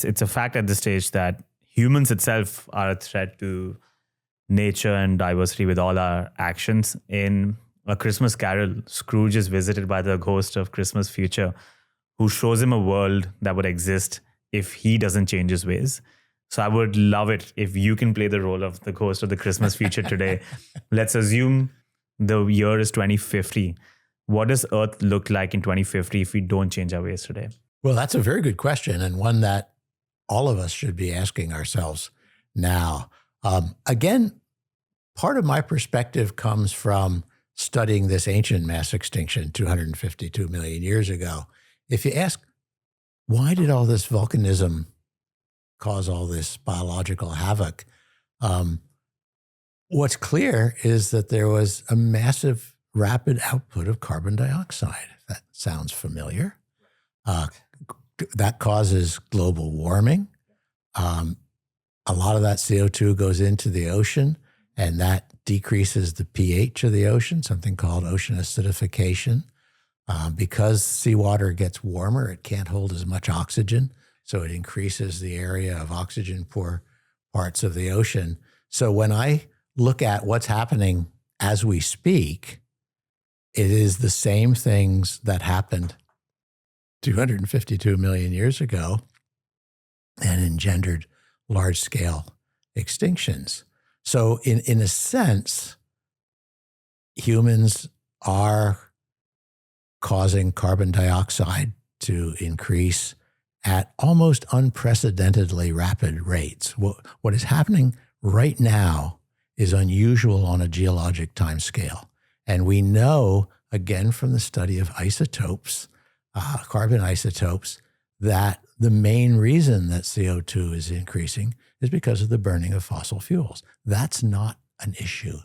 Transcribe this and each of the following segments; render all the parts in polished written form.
It's a fact at this stage that humans itself are a threat to nature and diversity with all our actions. In A Christmas Carol, Scrooge is visited by the ghost of Christmas future, who shows him a world that would exist if he doesn't change his ways. So I would love it if you can play the role of the ghost of the Christmas future today. Let's assume the year is 2050. What does Earth look like in 2050 if we don't change our ways today? Well, that's a very good question, and one that all of us should be asking ourselves now. Again, part of my perspective comes from studying this ancient mass extinction 252 million years ago. If you ask, why did all this volcanism cause all this biological havoc? What's clear is that there was a massive, rapid output of carbon dioxide. That sounds familiar. That causes global warming. A lot of that CO2 goes into the ocean, and that decreases the pH of the ocean, something called ocean acidification. Because seawater gets warmer, it can't hold as much oxygen, so it increases the area of oxygen-poor parts of the ocean. So when I look at what's happening as we speak, it is the same things that happened 252 million years ago and engendered large-scale extinctions. So in a sense, humans are causing carbon dioxide to increase at almost unprecedentedly rapid rates. What is happening right now is unusual on a geologic timescale. And we know, again, from the study of isotopes, carbon isotopes, that the main reason that CO2 is increasing is because of the burning of fossil fuels. That's not an issue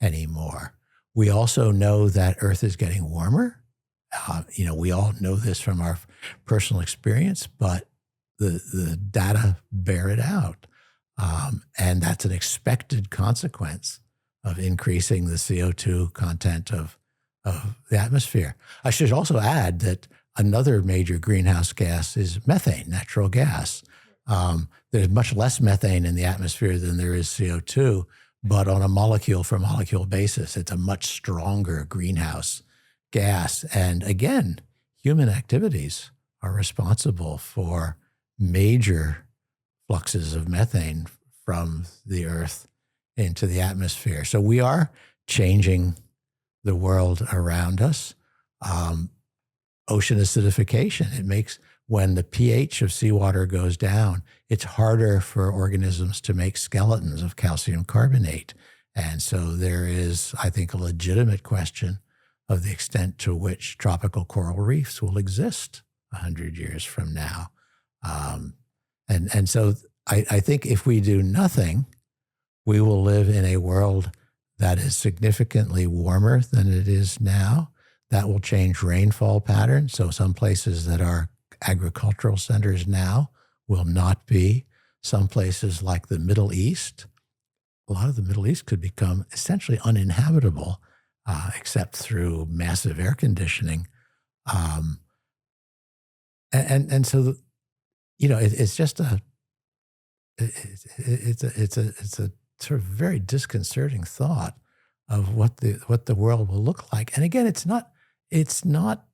anymore. We also know that Earth is getting warmer. We all know this from our personal experience, but the data bear it out. And that's an expected consequence of increasing the CO2 content of the atmosphere. I should also add that another major greenhouse gas is methane, natural gas. There's much less methane in the atmosphere than there is CO2, but on a molecule-for-molecule basis, it's a much stronger greenhouse gas. And again, human activities are responsible for major fluxes of methane from the Earth into the atmosphere. So we are changing the world around us. Ocean acidification, it makes, when the pH of seawater goes down, it's harder for organisms to make skeletons of calcium carbonate. And so there is, I think, a legitimate question of the extent to which tropical coral reefs will exist 100 years from now. And so I think if we do nothing, we will live in a world that is significantly warmer than it is now. That will change rainfall patterns. So some places that are agricultural centers now will not be. Some places like the Middle East, a lot of the Middle East could become essentially uninhabitable except through massive air conditioning. And so, it's just it's a sort of very disconcerting thought of what the world will look like. And again, it's not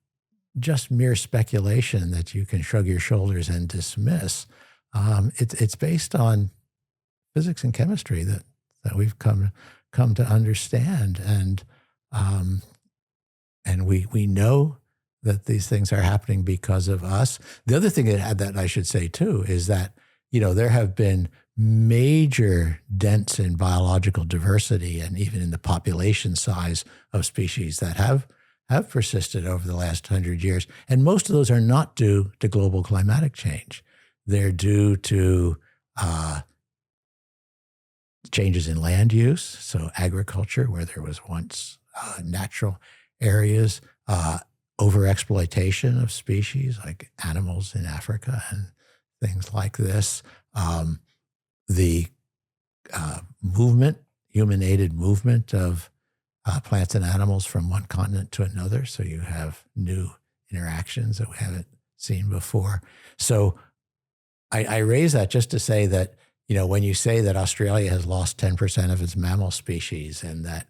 just mere speculation that you can shrug your shoulders and dismiss. It's based on physics and chemistry that we've come to understand, and we know that these things are happening because of us. The other thing that I should say too is that there have been major dents in biological diversity and even in the population size of species that have persisted over the last 100 years. And most of those are not due to global climatic change. They're due to changes in land use, so agriculture, where there was once natural areas, overexploitation of species like animals in Africa and things like this. The human-aided movement of plants and animals from one continent to another. So you have new interactions that we haven't seen before. So I raise that just to say that, when you say that Australia has lost 10% of its mammal species and that,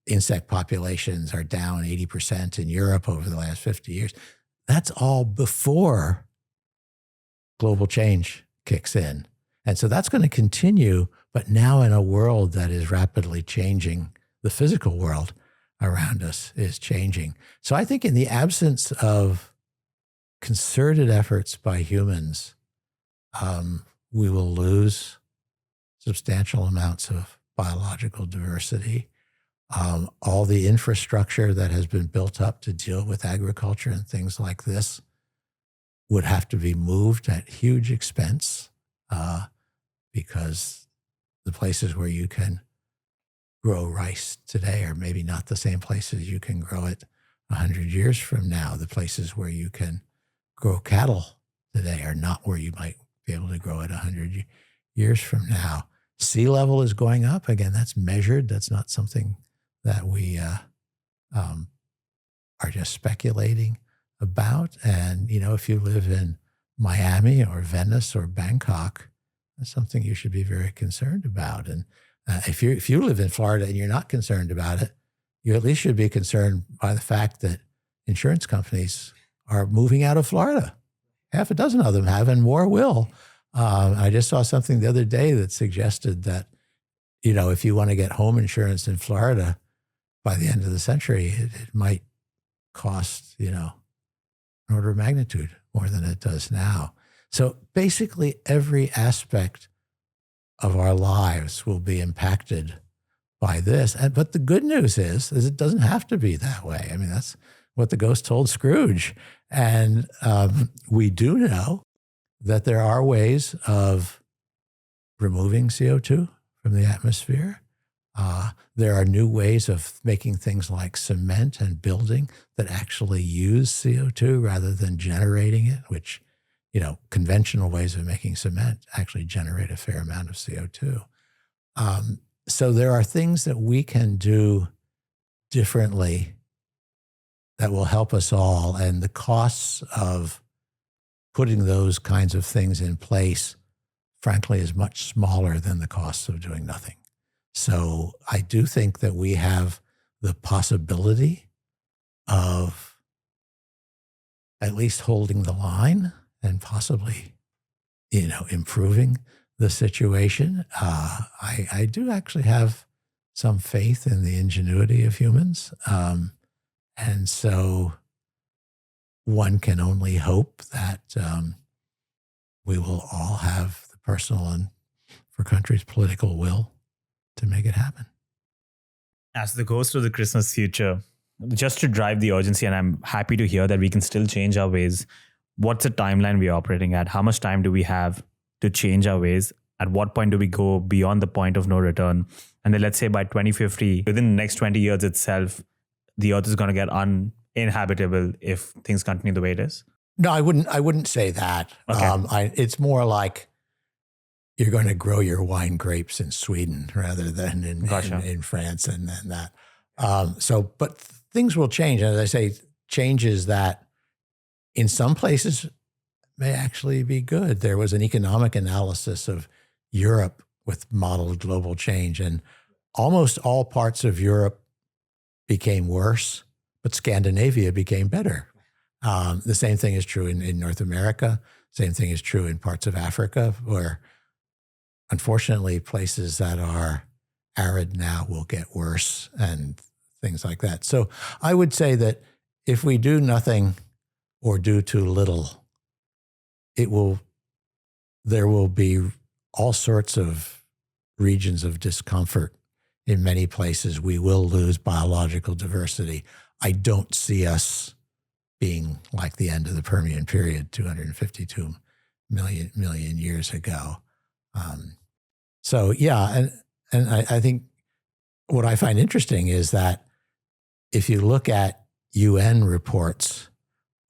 insect populations are down 80% in Europe over the last 50 years, that's all before global change kicks in. And so that's going to continue, but now in a world that is rapidly changing. The physical world around us is changing. So I think in the absence of concerted efforts by humans, we will lose substantial amounts of biological diversity. All the infrastructure that has been built up to deal with agriculture and things like this would have to be moved at huge expense because the places where you can grow rice today are maybe not the same places you can grow it 100 years from now. The places where you can grow cattle today are not where you might be able to grow it 100 years from now. Sea level is going up. Again, that's measured. That's not something that we are just speculating about. And, if you live in Miami or Venice or Bangkok, that's something you should be very concerned about. And if you live in Florida and you're not concerned about it, you at least should be concerned by the fact that insurance companies are moving out of Florida. Half a dozen of them have, and more will. I just saw something the other day that suggested that, if you want to get home insurance in Florida by the end of the century, it might cost, an order of magnitude more than it does now. So basically every aspect of our lives will be impacted by this. But the good news is it doesn't have to be that way. I mean, that's what the ghost told Scrooge. And we do know that there are ways of removing CO2 from the atmosphere. There are new ways of making things like cement and building that actually use CO2 rather than generating it, which, conventional ways of making cement actually generate a fair amount of CO2. So there are things that we can do differently that will help us all. And the costs of putting those kinds of things in place, frankly, is much smaller than the costs of doing nothing. So I do think that we have the possibility of at least holding the line and possibly, improving the situation. I do actually have some faith in the ingenuity of humans. And so one can only hope that we will all have the personal and, for countries, political will to make it happen. As the ghost of the Christmas future, just to drive the urgency, and I'm happy to hear that we can still change our ways, what's the timeline we're operating at? How much time do we have to change our ways? At what point do we go beyond the point of no return? And then let's say by 2050, within the next 20 years itself, the earth is going to get uninhabitable if things continue the way it is? No, I wouldn't say that. Okay. It's more like you're going to grow your wine grapes in Sweden rather than in France and that. But things will change. And as I say, changes that in some places may actually be good. There was an economic analysis of Europe with modeled global change, and almost all parts of Europe became worse, but Scandinavia became better. The same thing is true in North America. Same thing is true in parts of Africa, where unfortunately places that are arid now will get worse and things like that. So I would say that if we do nothing or do too little, there will be all sorts of regions of discomfort. In many places, we will lose biological diversity. I don't see us being like the end of the Permian period 252 million years ago. And I think what I find interesting is that if you look at UN reports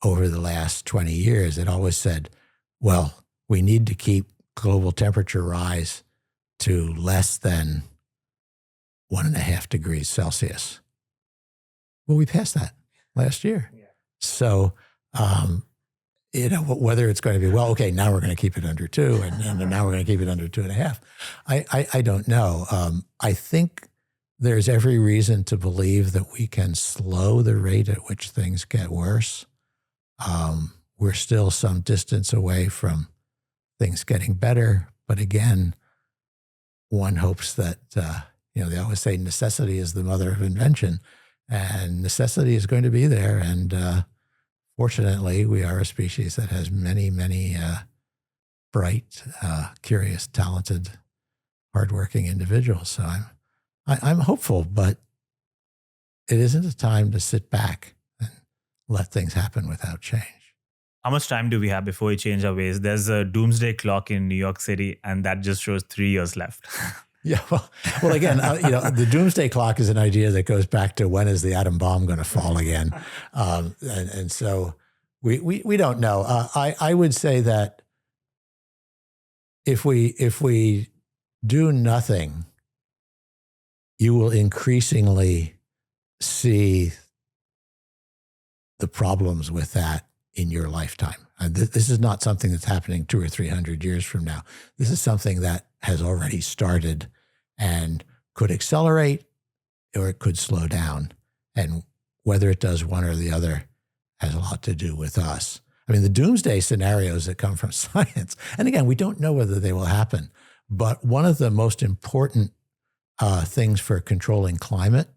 over the last 20 years, it always said, well, we need to keep global temperature rise to less than 1.5 degrees Celsius. Well, we passed that last year. Yeah. So whether it's going to be, well, okay, now we're going to keep it under 2, and now we're going to keep it under 2.5. I don't know. I think there's every reason to believe that we can slow the rate at which things get worse. We're still some distance away from things getting better. But again, one hopes that, they always say necessity is the mother of invention, and necessity is going to be there. And fortunately, we are a species that has many, many bright, curious, talented, hardworking individuals. So I'm hopeful, but it isn't a time to sit back and let things happen without change. How much time do we have before we change our ways? There's a doomsday clock in New York City, and that just shows 3 years left. Yeah, well, again, the doomsday clock is an idea that goes back to when is the atom bomb going to fall again, and so we don't know. I would say that if we do nothing, you will increasingly see the problems with that in your lifetime. This is not something that's happening 200 or 300 years from now. This is something that has already started and could accelerate or it could slow down. And whether it does one or the other has a lot to do with us. I mean, the doomsday scenarios that come from science, and again, we don't know whether they will happen, but one of the most important things for controlling climate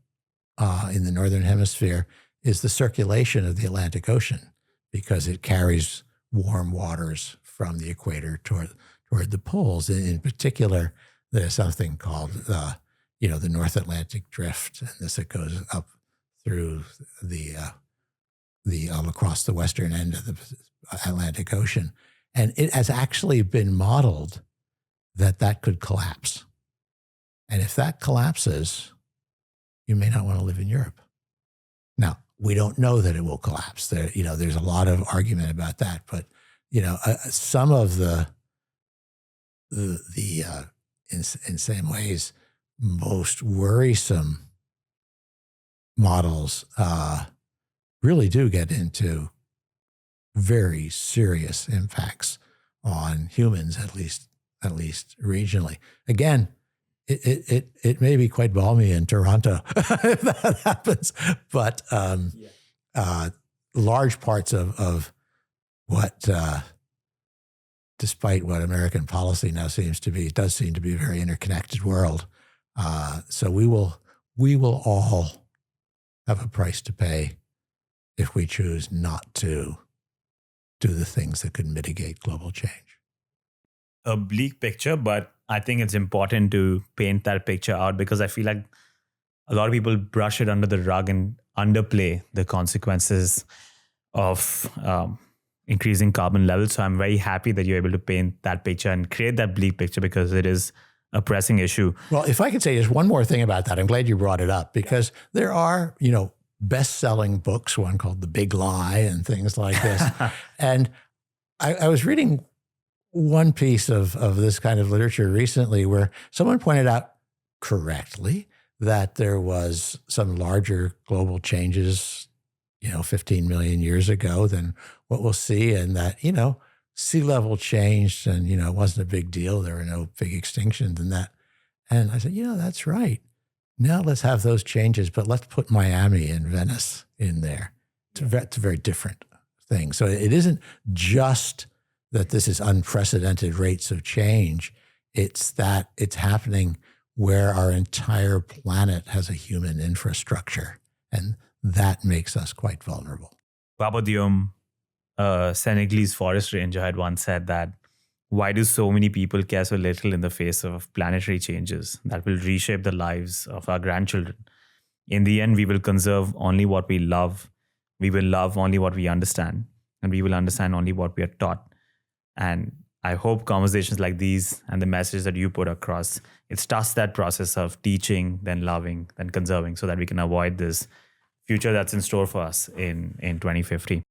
in the Northern Hemisphere is the circulation of the Atlantic Ocean, because it carries warm waters from the equator toward the poles. In particular, there's something called, the North Atlantic Drift, and this it goes up through the across the western end of the Atlantic Ocean, and it has actually been modeled that could collapse. And if that collapses, you may not want to live in Europe. Now, we don't know that it will collapse. There's a lot of argument about that, but some of the in some ways most worrisome models really do get into very serious impacts on humans, at least regionally. Again, it may be quite balmy in Toronto if that happens, but large parts of what, despite what American policy now seems to be, it does seem to be a very interconnected world. So we will all have a price to pay if we choose not to do the things that could mitigate global change. A bleak picture, but I think it's important to paint that picture out, because I feel like a lot of people brush it under the rug and underplay the consequences of increasing carbon levels. So I'm very happy that you're able to paint that picture and create that bleak picture, because it is a pressing issue. Well, if I could say just one more thing about that, I'm glad you brought it up, because there are, best-selling books, one called The Big Lie and things like this. And I was reading one piece of this kind of literature recently where someone pointed out correctly that there was some larger global changes, 15 million years ago than what we'll see, and that, sea level changed and, it wasn't a big deal. There were no big extinctions and that. And I said, that's right. Now let's have those changes, but let's put Miami and Venice in there. It's a very different thing. So it isn't just that this is unprecedented rates of change. It's that it's happening where our entire planet has a human infrastructure, and that makes us quite vulnerable. Baba Diom, Senegalese forest ranger, had once said that, why do so many people care so little in the face of planetary changes that will reshape the lives of our grandchildren? In the end, we will conserve only what we love. We will love only what we understand, and we will understand only what we are taught. And I hope conversations like these and the message that you put across, it starts that process of teaching, then loving, then conserving, so that we can avoid this future that's in store for us in 2050.